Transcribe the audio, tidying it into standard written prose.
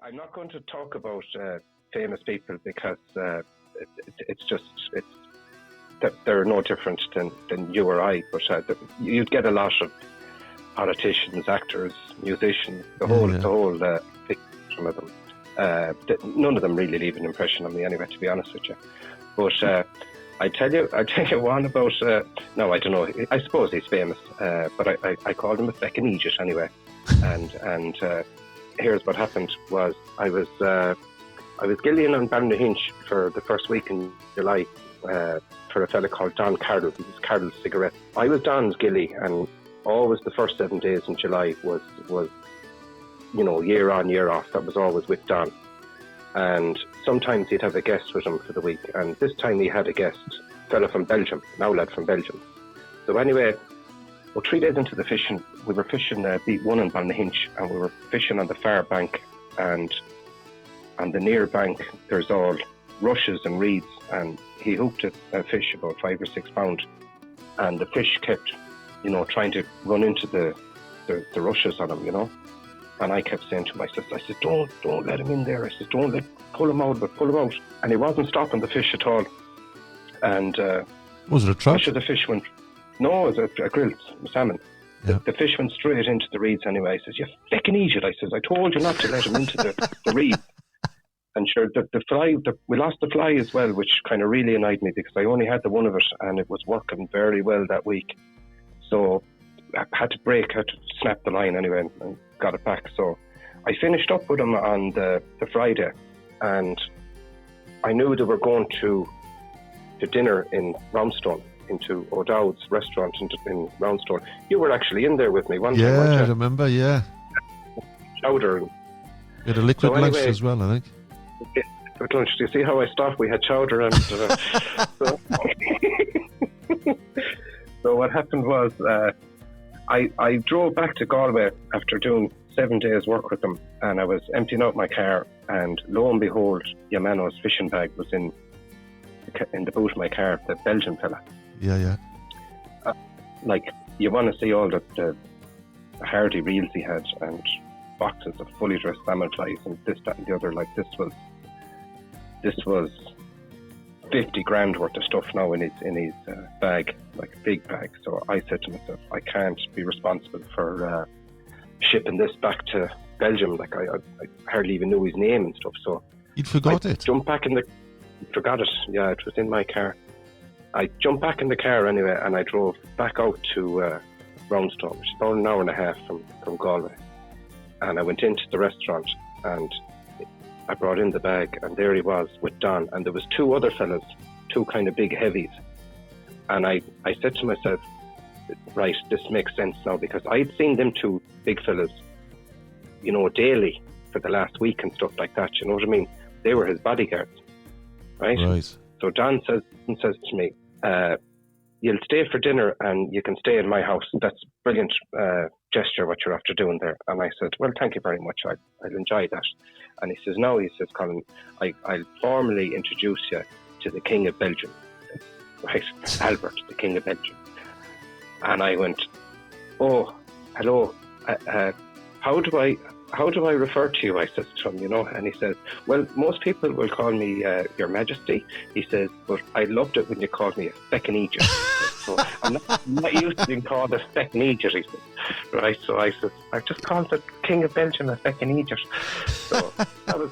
I'm not going to talk about famous people because they're no different than you or I. But you'd get a lot of politicians, actors, musicians, the whole spectrum of them. None of them really leave an impression on me anyway, to be honest with you. But I tell you one about. No, I don't know. I suppose he's famous, but I called him a feckin' Egypt anyway. And here's what happened: was I was gillying on Ballynahinch for the first week in July for a fella called Don Carroll. This is Carroll's Cigarette. I was Don's gilly, and always the first 7 days in July was year on, year off. That was always with Don. And sometimes he'd have a guest with him for the week. And this time he had a guest, a fella from Belgium, an outlet from Belgium. So anyway, 3 days into the fishing, we were fishing Beat 1 in Ballynahinch, and we were fishing on the far bank. And on the near bank, there's all rushes and reeds. And he hooked a fish about 5 or 6 pound. And the fish kept, trying to run into the rushes on him, And I kept saying to him, I said, don't let him in there. I said, pull him out. And he wasn't stopping the fish at all. And was it a trout? The fish went. No, it was a grilled salmon. Yeah. The fish went straight into the reeds anyway. I says, you feckin' idiot. I says, I told you not to let him into the reeds. And sure, the fly, we lost the fly as well, which kind of really annoyed me because I only had the one of it and it was working very well that week. So I had to snap the line anyway and got it back. So I finished up with him on the Friday, and I knew they were going to dinner in Roundstone, into O'Dowd's restaurant in Roundstone. You were actually in there with me one time, weren't you? I remember, yeah. Chowder. You had a liquid lunch as well, I think. Liquid lunch. Do you see how I stopped? We had chowder and... So what happened was... I drove back to Galway after doing 7 days work with them, and I was emptying out my car, and lo and behold, Yamano's fishing bag was in the boot of my car, the Belgian fella. Yeah. You want to see all the hardy reels he had, and boxes of fully dressed salmon flies, and this, that, and the other. This was 50 grand worth of stuff now in his bag, like a big bag. So I said to myself, I can't be responsible for shipping this back to Belgium. I hardly even knew his name and stuff. So you'd forgot it. Jumped back forgot it. Yeah, it was in my car. I jumped back in the car anyway, and I drove back out to Roundstone, which is about an hour and a half from Galway. And I went into the restaurant and I brought in the bag, and there he was with Don, and there was 2 other fellas, 2 kind of big heavies. And I said to myself, right, this makes sense now, because I'd seen them 2 big fellas, daily for the last week and stuff like that, you know what I mean? They were his bodyguards, right? So Don says to me, you'll stay for dinner and you can stay in my house. That's a brilliant gesture, what you're after doing there. And I said, well, thank you very much. I'll enjoy that. And he says, Colin, I'll formally introduce you to the King of Belgium. Right, Albert, the King of Belgium. And I went, oh, hello. How do I refer to you? I said to him, and he says, well, most people will call me Your Majesty. He says, but I loved it when you called me a feckin' Egypt. So I'm not used to being called a feckin' Egypt, he said. Right, so I said, I just called the King of Belgium a feckin' Egypt. So that was